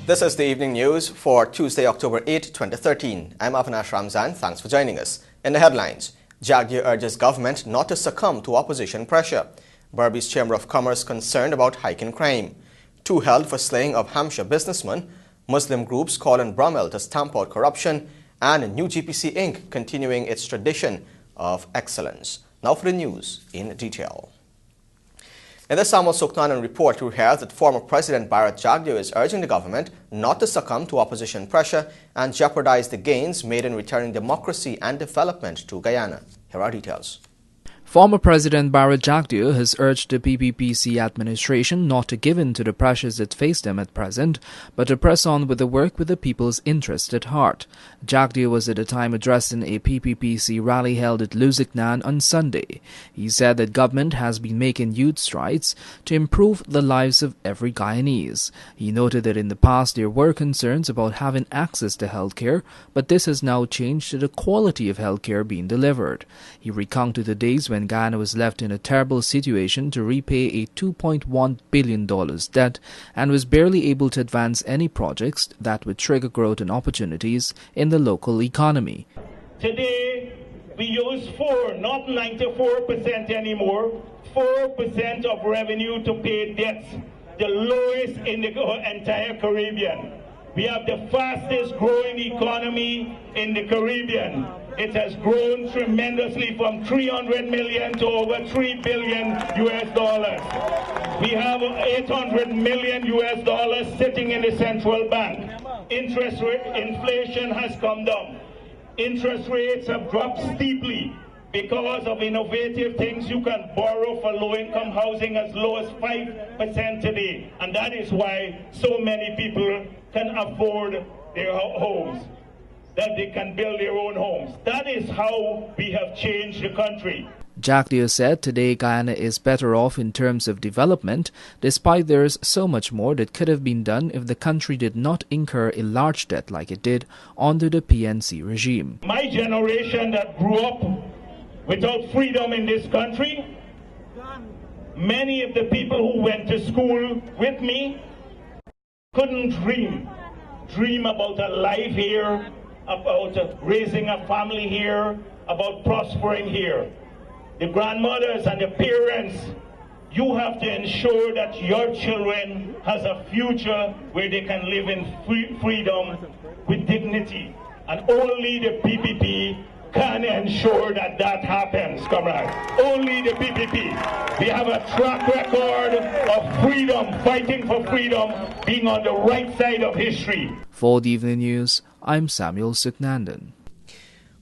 This is the evening news for Tuesday, October 8, 2013. I'm Avinash Ramzan. Thanks for joining us. In the headlines, Jagdeo urges government not to succumb to opposition pressure. Berbice Chamber of Commerce concerned about hiking crime. 2 held for slaying of Hampshire businessman. Muslim groups call on Bromell to stamp out corruption. And New GPC Inc. continuing its tradition of excellence. Now for the news in detail. In the Samuel Suknanan report, we hear that former President Bharat Jagdeo is urging the government not to succumb to opposition pressure and jeopardize the gains made in returning democracy and development to Guyana. Here are details. Former President Bharat Jagdeo has urged the PPPC administration not to give in to the pressures that face them at present, but to press on with the work with the people's interest at heart. Jagdeo was at the time addressing a PPPC rally held at Lusiknan on Sunday. He said that government has been making huge strides to improve the lives of every Guyanese. He noted that in the past there were concerns about having access to healthcare, but this has now changed to the quality of healthcare being delivered. He recounted the days when Guyana was left in a terrible situation to repay a $2.1 billion debt and was barely able to advance any projects that would trigger growth and opportunities in the local economy. Today, we use not 94% anymore, 4% of revenue to pay debts, the lowest in the entire Caribbean. We have the fastest growing economy in the Caribbean. It has grown tremendously from 300 million to over 3 billion US dollars. We have 800 million US dollars sitting in the central bank. Interest rate inflation has come down. Interest rates have dropped steeply because of innovative things. You can borrow for low-income housing as low as 5% today. And that is why so many people can afford their homes, that they can build their own homes. That is how we have changed the country. Jagdeo said today Guyana is better off in terms of development, despite there is so much more that could have been done if the country did not incur a large debt like it did under the PNC regime. My generation that grew up without freedom in this country, many of the people who went to school with me couldn't dream about a life here, about raising a family here, about prospering here. The grandmothers and the parents, you have to ensure that your children has a future where they can live in freedom with dignity. And only the PPP can ensure that that happens, comrade. Only the PPP. We have a track record of freedom, fighting for freedom, being on the right side of history. For the Evening News, I'm Samuel Suknanan.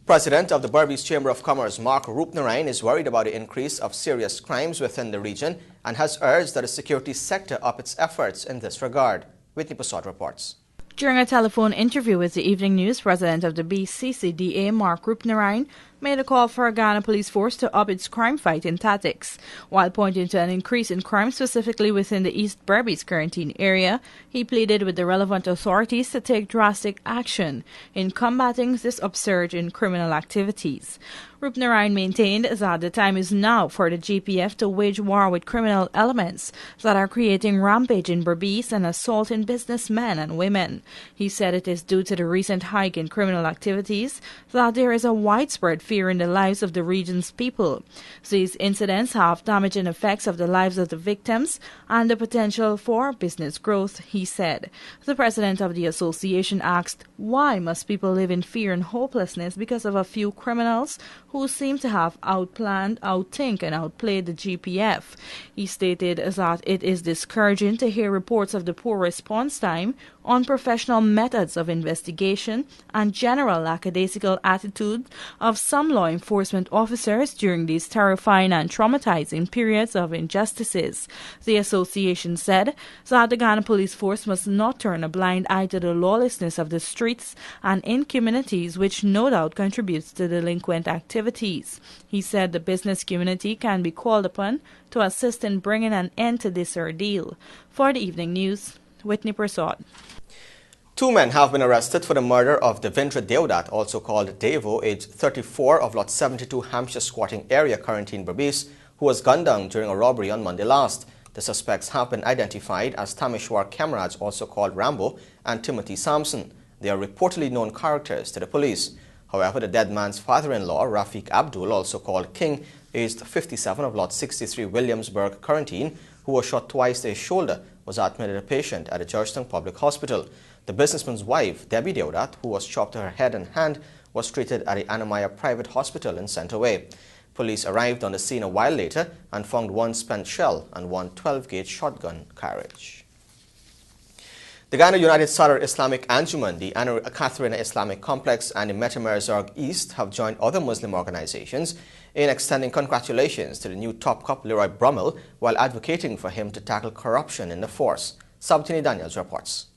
President of the Berbice Chamber of Commerce, Mark Rupnarayan, is worried about the increase of serious crimes within the region and has urged that the security sector up its efforts in this regard. Whitney Prasad reports. During a telephone interview with the Evening News, President of the BCCDA, Mark Rupnarayan, made a call for a Ghana police force to up its crime-fighting tactics. While pointing to an increase in crime specifically within the East Berbice quarantine area, he pleaded with the relevant authorities to take drastic action in combating this upsurge in criminal activities. Rupnarayan maintained that the time is now for the GPF to wage war with criminal elements that are creating rampage in Berbice and assaulting businessmen and women. He said it is due to the recent hike in criminal activities that there is a widespread fear in the lives of the region's people. These incidents have damaging effects of the lives of the victims and the potential for business growth, he said. The president of the association asked, why must people live in fear and hopelessness because of a few criminals who seem to have outplanned, outthink and outplayed the GPF? He stated that it is discouraging to hear reports of the poor response time, unprofessional methods of investigation, and general lackadaisical attitude of some law enforcement officers during these terrifying and traumatizing periods of injustices. The association said that the Ghana Police Force must not turn a blind eye to the lawlessness of the streets and in communities, which no doubt contributes to delinquent activities. He said the business community can be called upon to assist in bringing an end to this ordeal. For the Evening News, Whitney Prasad. 2 men have been arrested for the murder of Devendra Deodat, also called Devo, aged 34, of Lot 72 Hampshire squatting area, quarantine Berbice, who was gunned down during a robbery on Monday last. The suspects have been identified as Tamishwar Kamaraj, also called Rambo, and Timothy Sampson. They are reportedly known characters to the police. However, the dead man's father-in-law, Rafiq Abdul, also called King, aged 57 of Lot 63 Williamsburg, Quarantine, who was shot twice to his shoulder, was admitted a patient at the Georgetown Public Hospital. The businessman's wife, Debbie Deodat, who was chopped to her head and hand, was treated at the Anamaya Private Hospital in Centerway. Police arrived on the scene a while later and found one spent shell and one 12-gauge shotgun carriage. The Guyana United Sadr Islamic Anjuman, the Catherine Islamic Complex, and the Metamerzorg East have joined other Muslim organizations in extending congratulations to the new top cop Leroy Brummel while advocating for him to tackle corruption in the force. Sabatini Daniels reports.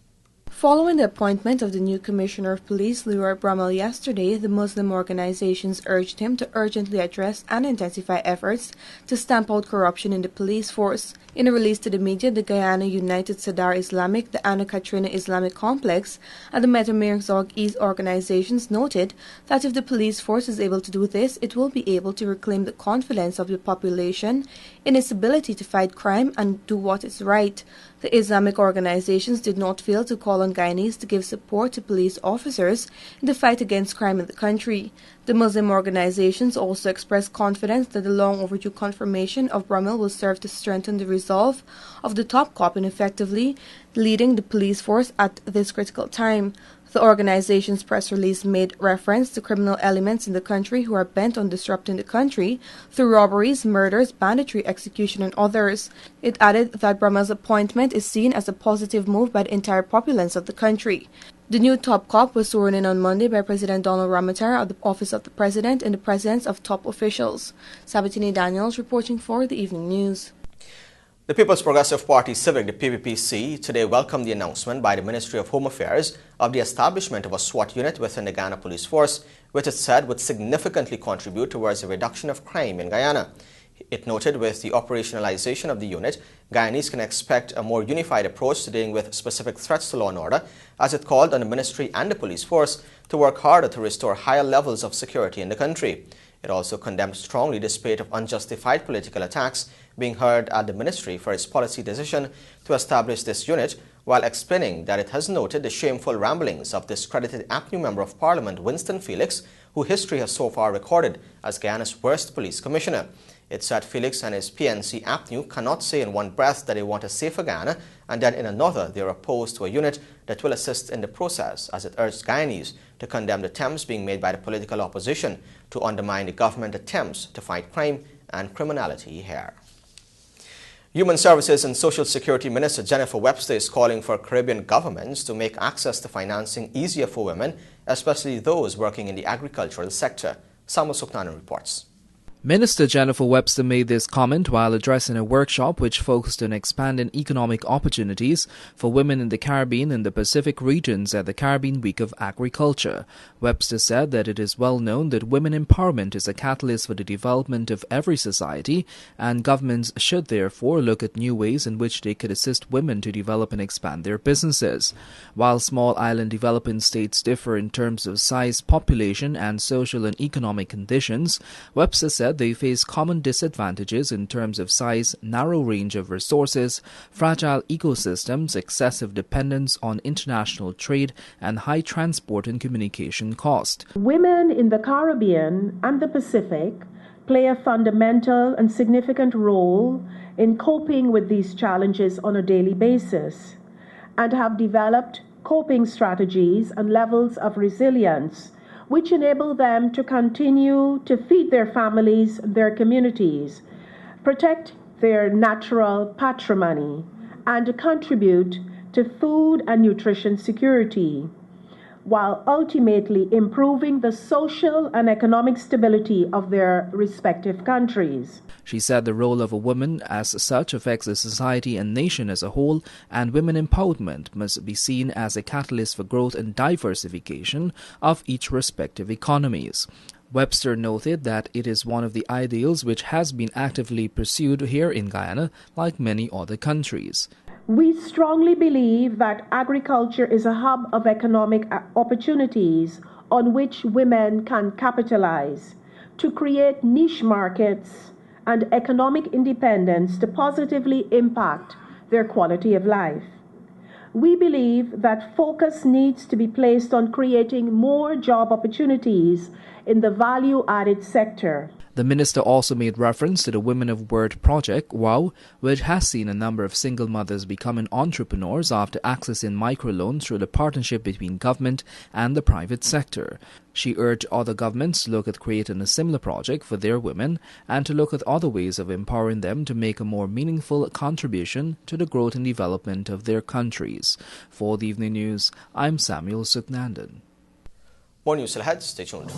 Following the appointment of the new Commissioner of Police, Leroy Brummel, yesterday, the Muslim organizations urged him to urgently address and intensify efforts to stamp out corruption in the police force. In a release to the media, the Guyana United Sadr Islamic, the Anna Katrina Islamic Complex, and the Metamerzorg East organizations noted that if the police force is able to do this, it will be able to reclaim the confidence of the population in its ability to fight crime and do what is right. The Islamic organizations did not fail to call on Guyanese to give support to police officers in the fight against crime in the country. The Muslim organizations also expressed confidence that the long overdue confirmation of Brummel will serve to strengthen the resolve of the top cop in effectively leading the police force at this critical time. The organization's press release made reference to criminal elements in the country who are bent on disrupting the country through robberies, murders, banditry, execution, and others. It added that Brummel's appointment is seen as a positive move by the entire populace of the country. The new top cop was sworn in on Monday by President Donald Ramotar at the office of the President in the presence of top officials. Sabatini Daniels reporting for the Evening News. The People's Progressive Party Civic, the PPPC, today welcomed the announcement by the Ministry of Home Affairs of the establishment of a SWAT unit within the Guyana Police Force, which it said would significantly contribute towards the reduction of crime in Guyana. It noted with the operationalization of the unit, Guyanese can expect a more unified approach to dealing with specific threats to law and order, as it called on the ministry and the police force to work harder to restore higher levels of security in the country. It also condemned strongly the spate of unjustified political attacks being heard at the ministry for its policy decision to establish this unit, while explaining that it has noted the shameful ramblings of discredited APNU Member of Parliament Winston Felix, who history has so far recorded as Guyana's worst police commissioner. It said Felix and his PNC APNU cannot say in one breath that they want a safer Guyana and then in another they are opposed to a unit that will assist in the process, as it urged Guyanese to condemn the attempts being made by the political opposition to undermine the government attempts to fight crime and criminality here. Human Services and Social Security Minister Jennifer Webster is calling for Caribbean governments to make access to financing easier for women, especially those working in the agricultural sector. Samuel Suknanan reports. Minister Jennifer Webster made this comment while addressing a workshop which focused on expanding economic opportunities for women in the Caribbean and the Pacific regions at the Caribbean Week of Agriculture. Webster said that it is well known that women empowerment is a catalyst for the development of every society, and governments should therefore look at new ways in which they could assist women to develop and expand their businesses. While small island developing states differ in terms of size, population, and social and economic conditions, Webster said they face common disadvantages in terms of size, narrow range of resources, fragile ecosystems, excessive dependence on international trade, and high transport and communication cost. Women in the Caribbean and the Pacific play a fundamental and significant role in coping with these challenges on a daily basis and have developed coping strategies and levels of resilience which enable them to continue to feed their families, their communities, protect their natural patrimony, and contribute to food and nutrition security, while ultimately improving the social and economic stability of their respective countries. She said the role of a woman as such affects the society and nation as a whole, and women empowerment must be seen as a catalyst for growth and diversification of each respective economies. Webster noted that it is one of the ideals which has been actively pursued here in Guyana, like many other countries. We strongly believe that agriculture is a hub of economic opportunities on which women can capitalize to create niche markets and economic independence to positively impact their quality of life. We believe that focus needs to be placed on creating more job opportunities in the value-added sector. The minister also made reference to the Women of Word project, WOW, which has seen a number of single mothers becoming entrepreneurs after accessing microloans through the partnership between government and the private sector. She urged other governments to look at creating a similar project for their women and to look at other ways of empowering them to make a more meaningful contribution to the growth and development of their countries. For the Evening News, I'm Samuel Suknandan. More news ahead. Stay tuned.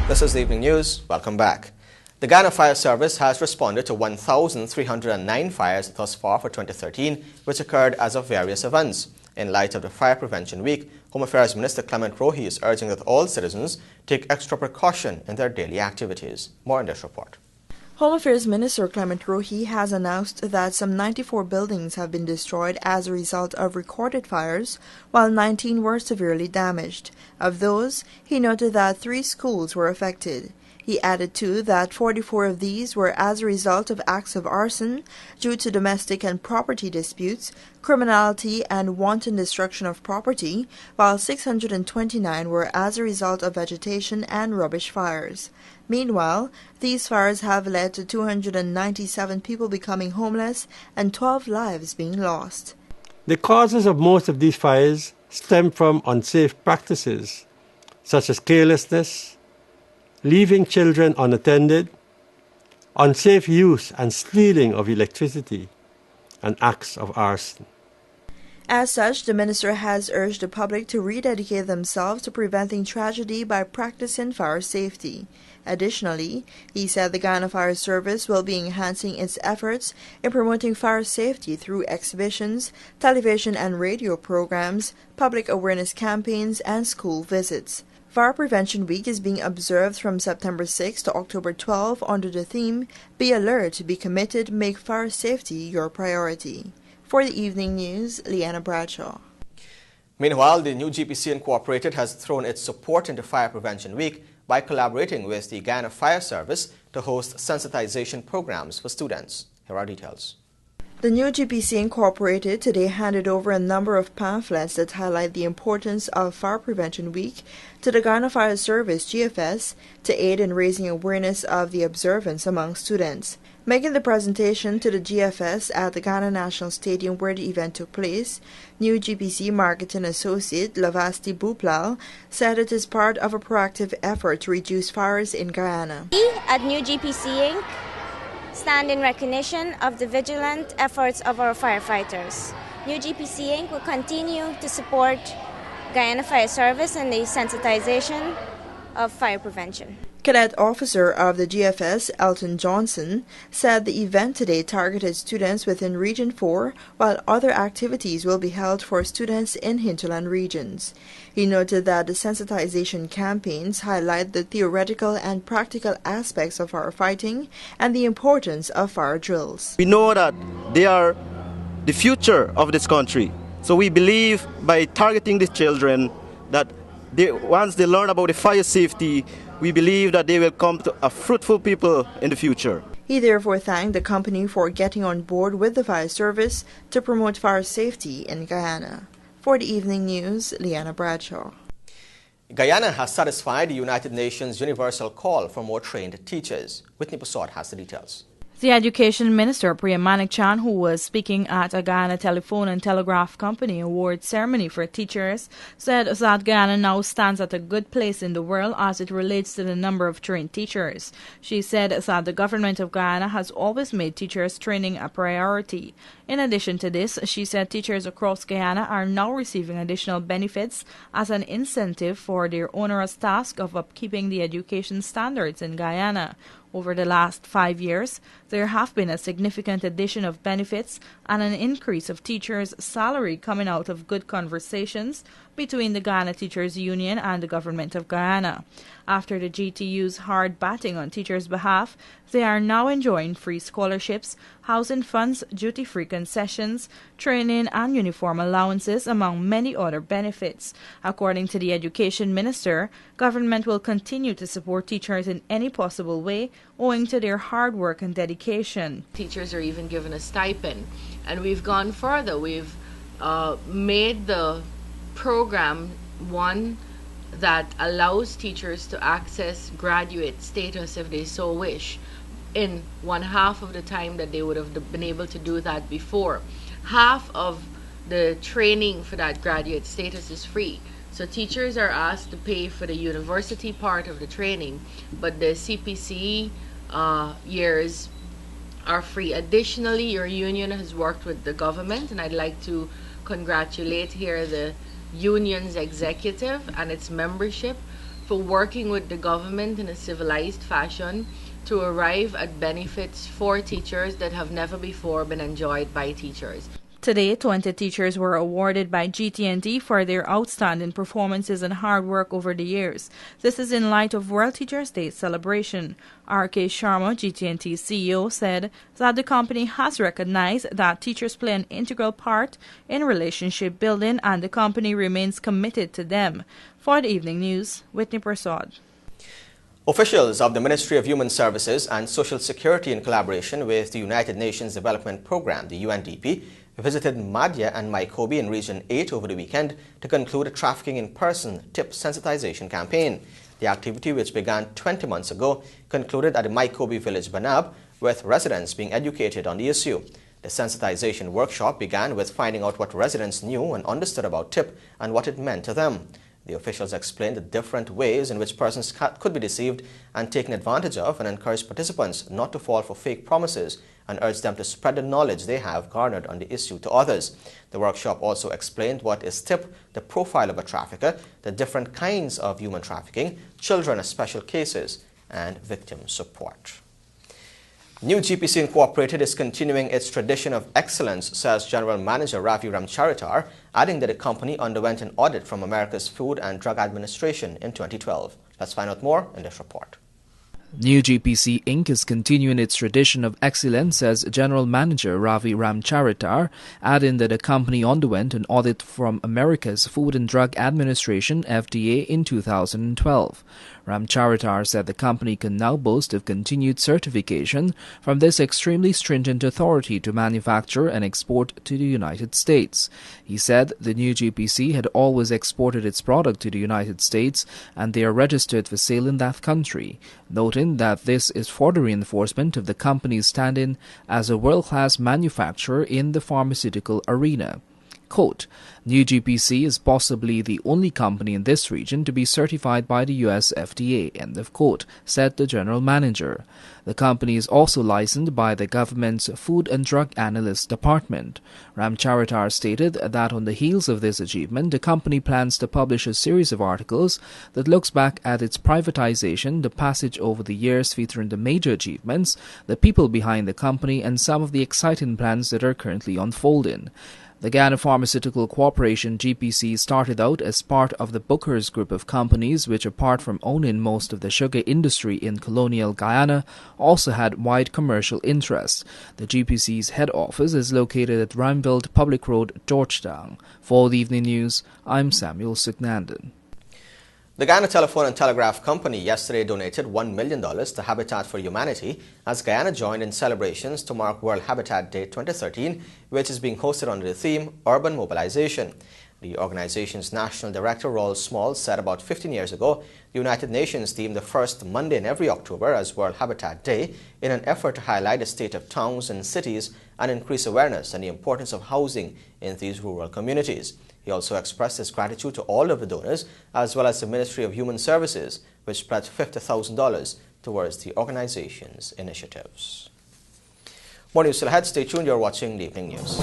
This is the Evening News. Welcome back. The Guyana Fire Service has responded to 1,309 fires thus far for 2013, which occurred as of various events. In light of the Fire Prevention Week, Home Affairs Minister Clement Rohey is urging that all citizens take extra precaution in their daily activities. More in this report. Home Affairs Minister Clement Rohey has announced that some 94 buildings have been destroyed as a result of recorded fires, while 19 were severely damaged. Of those, he noted that 3 schools were affected. He added, too, that 44 of these were as a result of acts of arson due to domestic and property disputes, criminality, and wanton destruction of property, while 629 were as a result of vegetation and rubbish fires. Meanwhile, these fires have led to 297 people becoming homeless and 12 lives being lost. The causes of most of these fires stem from unsafe practices, such as carelessness, leaving children unattended, unsafe use and stealing of electricity, and acts of arson. As such, the minister has urged the public to rededicate themselves to preventing tragedy by practicing fire safety. Additionally, he said the Guyana Fire Service will be enhancing its efforts in promoting fire safety through exhibitions, television and radio programs, public awareness campaigns, and school visits. Fire Prevention Week is being observed from September 6 to October 12 under the theme, Be Alert, Be Committed, Make Fire Safety Your Priority. For the Evening News, Leanna Bradshaw. Meanwhile, the new GPC Incorporated has thrown its support into Fire Prevention Week by collaborating with the Guyana Fire Service to host sensitization programs for students. Here are details. The new GPC Incorporated today handed over a number of pamphlets that highlight the importance of Fire Prevention Week to the Guyana Fire Service, GFS, to aid in raising awareness of the observance among students. Making the presentation to the GFS at the Ghana National Stadium where the event took place, new GPC Marketing Associate Lavasti Buplal said it is part of a proactive effort to reduce fires in Guyana. We at New GPC Inc. stand in recognition of the vigilant efforts of our firefighters. New GPC Inc. will continue to support Guyana Fire Service in the sensitization of fire prevention. Cadet Officer of the GFS, Elton Johnson, said the event today targeted students within Region 4, while other activities will be held for students in hinterland regions. He noted that the sensitization campaigns highlight the theoretical and practical aspects of firefighting and the importance of fire drills. We know that they are the future of this country, so we believe by targeting the children that once they learn about the fire safety, we believe that they will come to a fruitful people in the future. He therefore thanked the company for getting on board with the fire service to promote fire safety in Guyana. For the Evening News, Leanna Bradshaw. Guyana has satisfied the United Nations universal call for more trained teachers. Whitney Passot has the details. The Education Minister, Priya Manik-Chan, who was speaking at a Guyana Telephone and Telegraph Company award ceremony for teachers, said that Guyana now stands at a good place in the world as it relates to the number of trained teachers. She said that the government of Guyana has always made teachers training a priority. In addition to this, she said teachers across Guyana are now receiving additional benefits as an incentive for their onerous task of upkeeping the education standards in Guyana. Over the last 5 years, there have been a significant addition of benefits and an increase of teachers' salary coming out of good conversations between the Ghana Teachers Union and the Government of Guyana. After the GTU's hard batting on teachers' behalf, they are now enjoying free scholarships, housing funds, duty-free concessions, training and uniform allowances, among many other benefits. According to the Education Minister, government will continue to support teachers in any possible way owing to their hard work and dedication. Teachers are even given a stipend, and we've gone further. We've made the program one that allows teachers to access graduate status if they so wish in 1/2 of the time that they would have been able to do that before. Half of the training for that graduate status is free. So teachers are asked to pay for the university part of the training, but the CPC years are free. Additionally, your union has worked with the government, and I'd like to congratulate here the union's executive and its membership for working with the government in a civilized fashion to arrive at benefits for teachers that have never before been enjoyed by teachers. Today, 20 teachers were awarded by GT&T for their outstanding performances and hard work over the years. This is in light of World Teachers' Day celebration. R.K. Sharma, GT&T CEO, said that the company has recognized that teachers play an integral part in relationship building and the company remains committed to them. For the Evening News, Whitney Prasad. Officials of the Ministry of Human Services and Social Security, in collaboration with the United Nations Development Programme, the UNDP, visited Madhya and Maikobi in Region 8 over the weekend to conclude a trafficking in person tip sensitization campaign. The activity, which began 20 months ago, concluded at the Maikobi village Banab, with residents being educated on the issue. The sensitization workshop began with finding out what residents knew and understood about tip and what it meant to them. The officials explained the different ways in which persons could be deceived and taken advantage of, and encouraged participants not to fall for fake promises and urged them to spread the knowledge they have garnered on the issue to others. The workshop also explained what is tip, the profile of a trafficker, the different kinds of human trafficking, children as special cases, and victim support. New GPC Incorporated is continuing its tradition of excellence, says General Manager Ravi Ramcharitar, adding that the company underwent an audit from America's Food and Drug Administration in 2012. Let's find out more in this report. New GPC Inc. is continuing its tradition of excellence, says General Manager Ravi Ramcharitar, adding that the company underwent an audit from America's Food and Drug Administration (FDA) in 2012. Ramcharitar said the company can now boast of continued certification from this extremely stringent authority to manufacture and export to the United States. He said the new GPC had always exported its product to the United States and they are registered for sale in that country, noting that this is for the reinforcement of the company's standing as a world-class manufacturer in the pharmaceutical arena. Quote, New GPC is possibly the only company in this region to be certified by the US FDA, end of quote, said the general manager. The company is also licensed by the government's Food and Drug Analyst Department. Ramcharitar stated that on the heels of this achievement, the company plans to publish a series of articles that looks back at its privatization, the passage over the years featuring the major achievements, the people behind the company, and some of the exciting plans that are currently unfolding. The Ghana Pharmaceutical Corporation (GPC) started out as part of the Booker's group of companies, which, apart from owning most of the sugar industry in colonial Guyana, also had wide commercial interests. The GPC's head office is located at Rhineveldt Public Road, Georgetown. For the Evening News, I'm Samuel Sugnandan. The Guyana Telephone and Telegraph Company yesterday donated $1 million to Habitat for Humanity as Guyana joined in celebrations to mark World Habitat Day 2013, which is being hosted under the theme Urban Mobilization. The organization's national director, Raul Small, said about 15 years ago, the United Nations deemed the first Monday in every October as World Habitat Day in an effort to highlight the state of towns and cities and increase awareness and the importance of housing in these rural communities. He also expressed his gratitude to all of the donors, as well as the Ministry of Human Services, which pledged $50,000 towards the organization's initiatives. More news still ahead. Stay tuned. You're watching the Evening News.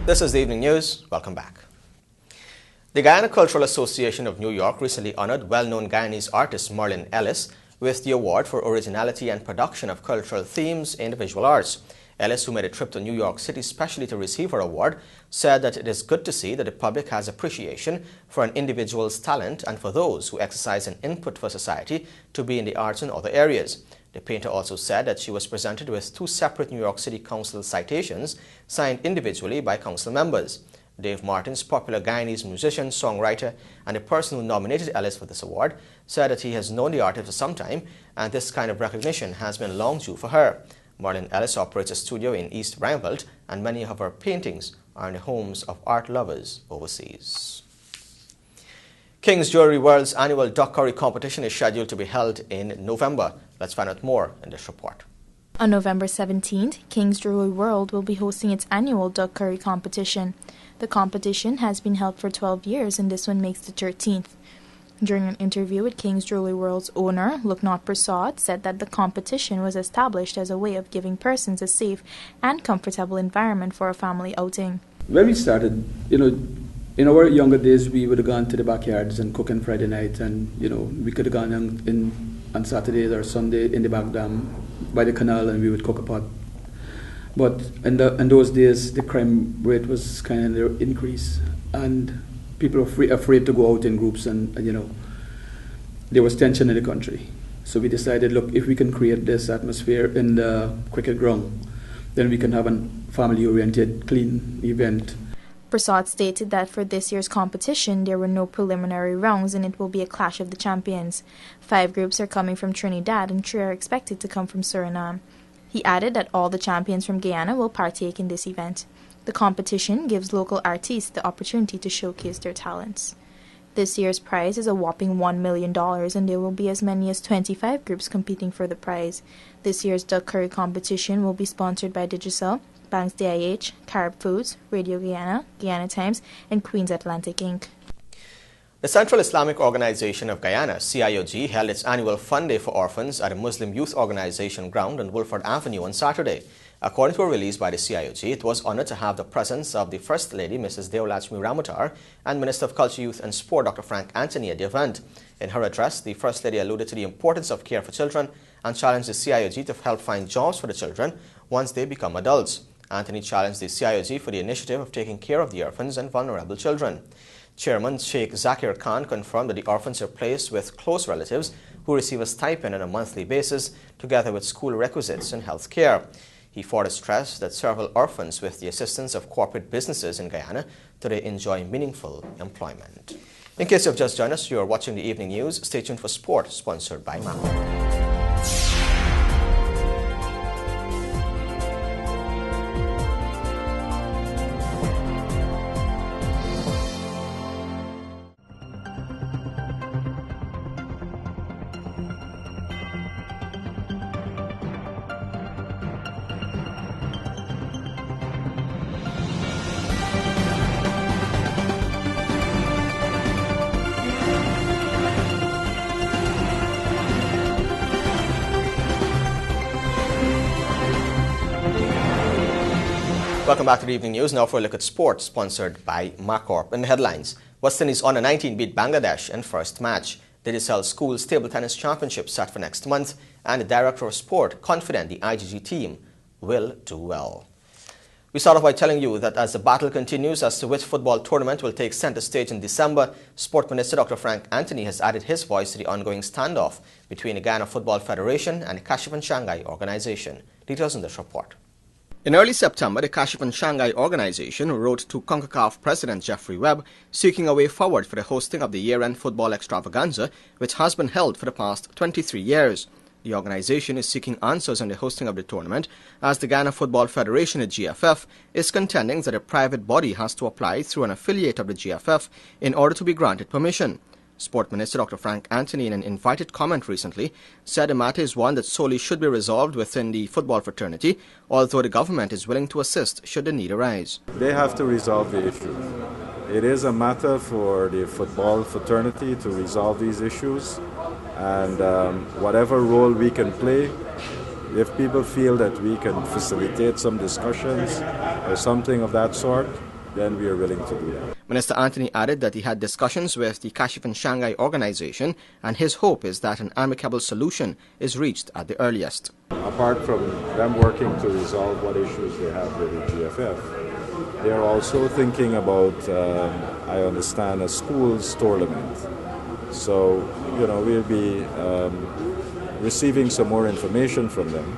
This is the Evening News. Welcome back. The Guyana Cultural Association of New York recently honored well-known Guyanese artist Merlin Ellis with the award for originality and production of cultural themes in the visual arts. Ellis, who made a trip to New York City specially to receive her award, said that it is good to see that the public has appreciation for an individual's talent and for those who exercise an input for society to be in the arts and other areas. The painter also said that she was presented with 2 separate New York City Council citations signed individually by council members. Dave Martins, popular Guyanese musician, songwriter, and the person who nominated Ellis for this award, said that he has known the artist for some time and this kind of recognition has been long due for her. Merlin Ellis operates a studio in East Reinfeldt, and many of her paintings are in the homes of art lovers overseas. King's Jewelry World's annual duck curry competition is scheduled to be held in November. Let's find out more in this report. On November 17th, King's Jewelry World will be hosting its annual duck curry competition. The competition has been held for 12 years, and this one makes the 13th. During an interview with King's Jewelry World's owner, Loknath Prasad, said that the competition was established as a way of giving persons a safe and comfortable environment for a family outing. When we started, in our younger days, we would have gone to the backyards and cook on Friday night, and we could have gone on Saturday or Sunday in the back dam by the canal, and we would cook a pot. But in those days, the crime rate was kind of increased, and people were afraid to go out in groups, and there was tension in the country. So we decided, look, if we can create this atmosphere in the cricket ground, then we can have a family-oriented, clean event. Prasad stated that for this year's competition, there were no preliminary rounds and it will be a clash of the champions. 5 groups are coming from Trinidad and 3 are expected to come from Suriname. He added that all the champions from Guyana will partake in this event. The competition gives local artists the opportunity to showcase their talents. This year's prize is a whopping $1 million, and there will be as many as 25 groups competing for the prize. This year's duck curry competition will be sponsored by Digicel, Banks DIH, Carib Foods, Radio Guyana, Guyana Times, and Queen's Atlantic Inc. The Central Islamic Organization of Guyana, CIOG, held its annual Fun Day for Orphans at a Muslim Youth Organization ground on Wolford Avenue on Saturday. According to a release by the CIOG, it was honored to have the presence of the First Lady, Mrs. Deolachmi Ramutar, and Minister of Culture, Youth and Sport, Dr. Frank Anthony, at the event. In her address, the First Lady alluded to the importance of care for children and challenged the CIOG to help find jobs for the children once they become adults. Anthony challenged the CIOG for the initiative of taking care of the orphans and vulnerable children. Chairman Sheikh Zakir Khan confirmed that the orphans are placed with close relatives who receive a stipend on a monthly basis, together with school requisites and health care. He further stressed that several orphans, with the assistance of corporate businesses in Guyana, today enjoy meaningful employment. In case you have just joined us, you are watching the Evening News. Stay tuned for sport, sponsored by MAPCORP. Welcome back to the Evening News. Now for a look at sports, sponsored by MAPCORP. In the headlines, West Indies Under-19 beat Bangladesh in first match. Digicel Schools Table Tennis Championship set for next month, and the Director of Sport confident the IGG team will do well. We start off by telling you that as the battle continues as to which football tournament will take center stage in December, Sport Minister Dr. Frank Anthony has added his voice to the ongoing standoff between the Guyana Football Federation and the Kashif Shanghai organization. Details in this report. In early September, the Kashif Shanghai organization wrote to CONCACAF President Jeffrey Webb seeking a way forward for the hosting of the year-end football extravaganza, which has been held for the past 23 years. The organization is seeking answers on the hosting of the tournament, as the Guyana Football Federation, the GFF, is contending that a private body has to apply through an affiliate of the GFF in order to be granted permission. Sport Minister Dr. Frank Anthony, in an invited comment recently, said the matter is one that solely should be resolved within the football fraternity, although the government is willing to assist should the need arise. They have to resolve the issue. It is a matter for the football fraternity to resolve these issues, and whatever role we can play, if people feel that we can facilitate some discussions or something of that sort, then we are willing to do that. Minister Anthony added that he had discussions with the Kashif and Shanghai organization, and his hope is that an amicable solution is reached at the earliest. Apart from them working to resolve what issues they have with the GFF, they are also thinking about, I understand, a schools tournament. So, we'll be receiving some more information from them.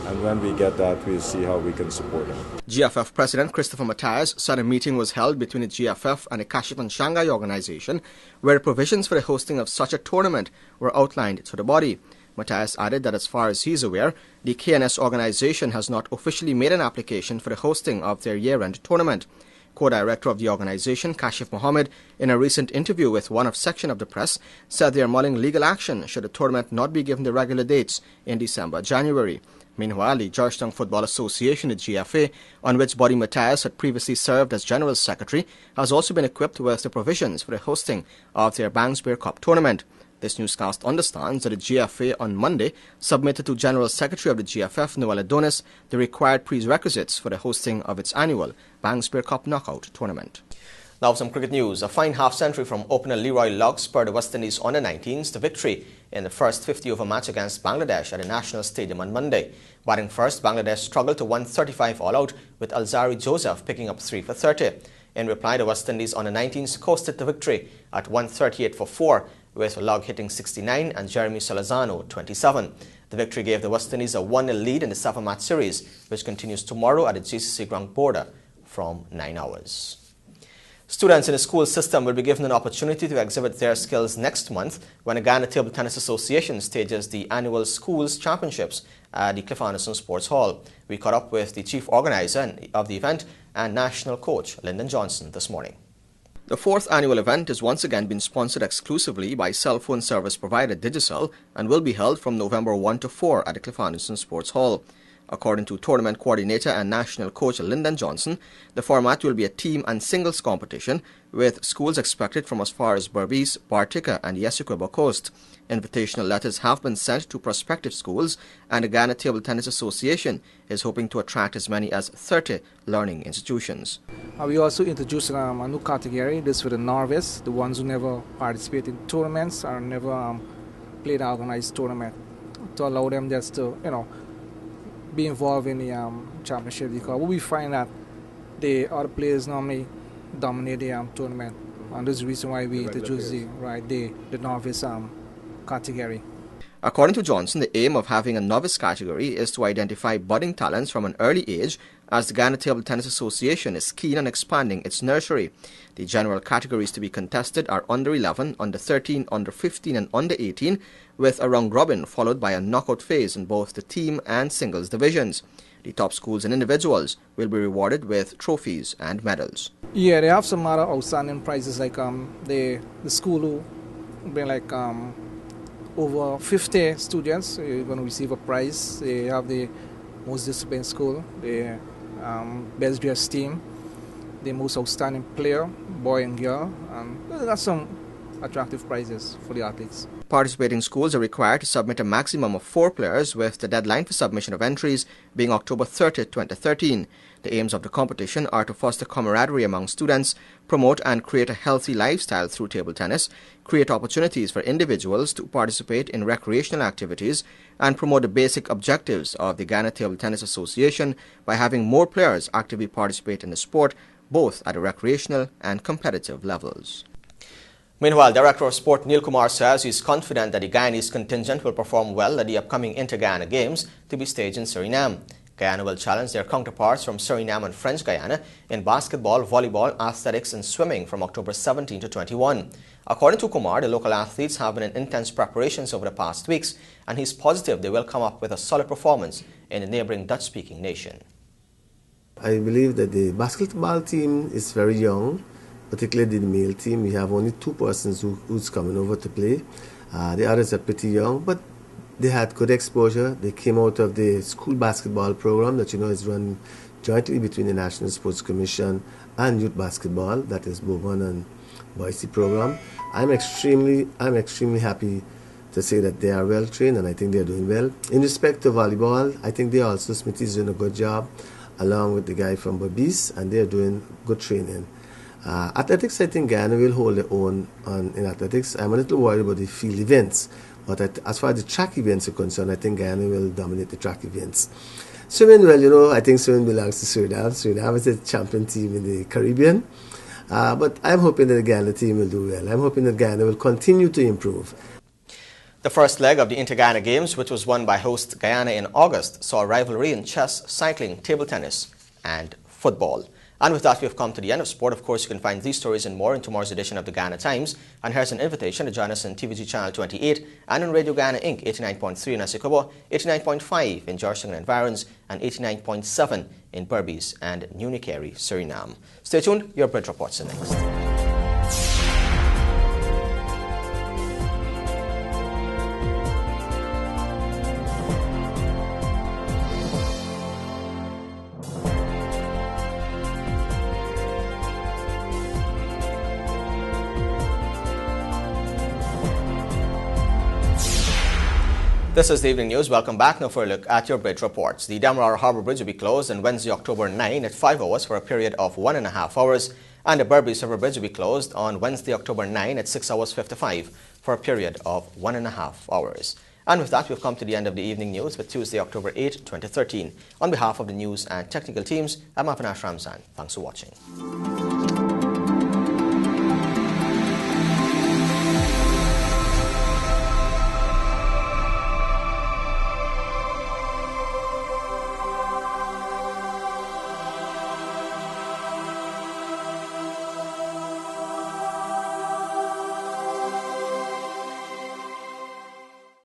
And when we get that, we'll see how we can support them. GFF President Christopher Matthias said a meeting was held between the GFF and the Kashif and Shanghai organization, where provisions for the hosting of such a tournament were outlined to the body. Matthias added that as far as he's aware, the KNS organization has not officially made an application for the hosting of their year-end tournament. Co-director of the organization, Kashif Mohammed, in a recent interview with one section of the press, said they are mulling legal action should the tournament not be given the regular dates in December-January. Meanwhile, the Georgetown Football Association, the GFA, on which body Matthias had previously served as General Secretary, has also been equipped with the provisions for the hosting of their Bangspear Cup tournament. This newscast understands that the GFA on Monday submitted to General Secretary of the GFF, Noel Adonis, the required prerequisites for the hosting of its annual Bangspear Cup knockout tournament. Now some cricket news. A fine half-century from opener Leroy Lugg spurred the West Indies under-19s to victory in the first 50-over match against Bangladesh at the National Stadium on Monday. Batting first, Bangladesh struggled to 135 all-out, with Alzari Joseph picking up 3 for 30. In reply, the West Indies under-19s coasted to victory at 138 for 4, with Lugg hitting 69 and Jeremy Salazano 27. The victory gave the West Indies a 1-0 lead in the 7-match series, which continues tomorrow at the GCC Ground Border from 9 hours. Students in the school system will be given an opportunity to exhibit their skills next month when the Guyana Table Tennis Association stages the annual Schools Championships at the Cliff Anderson Sports Hall. We caught up with the chief organizer of the event and national coach Lyndon Johnson this morning. The 4th annual event is once again being sponsored exclusively by cell phone service provider Digicel and will be held from November 1 to 4 at the Cliff Anderson Sports Hall. According to tournament coordinator and national coach Lyndon Johnson, the format will be a team and singles competition with schools expected from as far as Berbice, Bartica and the Essequibo coast. Invitational letters have been sent to prospective schools, and the Guyana Table Tennis Association is hoping to attract as many as 30 learning institutions. We also introduced a new category, this for the novice, the ones who never participate in tournaments or never played an organized tournament, to allow them just to, be involved in the championship, because we find that the other players normally dominate the tournament, and this is the reason why we introduced the novice category. According to Johnson, the aim of having a novice category is to identify budding talents from an early age, as the Guyana Table Tennis Association is keen on expanding its nursery. The general categories to be contested are under 11, under 13, under 15 and under 18, with a round robin followed by a knockout phase in both the team and singles divisions. The top schools and individuals will be rewarded with trophies and medals. Yeah, they have some other outstanding prizes, like the school who bring like over 50 students, you're going to receive a prize. They have the most disciplined school, the best dressed team, the most outstanding player, boy and girl, and that's some attractive prizes for the athletes. Participating schools are required to submit a maximum of 4 players, with the deadline for submission of entries being October 30, 2013. The aims of the competition are to foster camaraderie among students, promote and create a healthy lifestyle through table tennis, create opportunities for individuals to participate in recreational activities, and promote the basic objectives of the Guyana Table Tennis Association by having more players actively participate in the sport, both at the recreational and competitive levels. Meanwhile, Director of Sport Neil Kumar says he is confident that the Guyanese contingent will perform well at the upcoming Inter-Guyana Games to be staged in Suriname. Guyana will challenge their counterparts from Suriname and French Guyana in basketball, volleyball, athletics and swimming from October 17 to 21. According to Kumar, the local athletes have been in intense preparations over the past weeks, and he's positive they will come up with a solid performance in the neighboring Dutch-speaking nation. I believe that the basketball team is very young, particularly the male team. We have only 2 persons who's coming over to play. The others are pretty young, but they had good exposure. They came out of the school basketball program that is run jointly between the National Sports Commission and Youth Basketball, that is Bourbon and Boise program. I'm extremely happy to say that they are well trained, and I think they're doing well. In respect to volleyball, I think Smithy is doing a good job. along with the guy from Berbice, and they're doing good training. Athletics, I think Guyana will hold their own in athletics. I'm a little worried about the field events, but as far as the track events are concerned, I think Guyana will dominate the track events. Swimming, well, I think swimming belongs to Suriname. Suriname is a champion team in the Caribbean. But I'm hoping that the Guyana team will do well. I'm hoping that Guyana will continue to improve. The first leg of the Inter-Guyana Games, which was won by host Guyana in August, saw a rivalry in chess, cycling, table tennis, and football. And with that, we have come to the end of sport. Of course, you can find these stories and more in tomorrow's edition of the Guyana Times. And here's an invitation to join us on TVG Channel 28 and on Radio Guyana Inc. 89.3 in Essequibo, 89.5 in Georgetown and Environs, and 89.7 in Berbice and New Carey, Suriname. Stay tuned, your Bridge Reports are next. This is the Evening News. Welcome back. Now for a look at your bridge reports. The Demerara Harbour Bridge will be closed on Wednesday, October 9 at 5 hours for a period of 1.5 hours. And the Berbice River Bridge will be closed on Wednesday, October 9 at 6 hours 55 for a period of 1.5 hours. And with that, we've come to the end of the Evening News for Tuesday, October 8, 2013. On behalf of the news and technical teams, I'm Avinash Ramzan. Thanks for watching.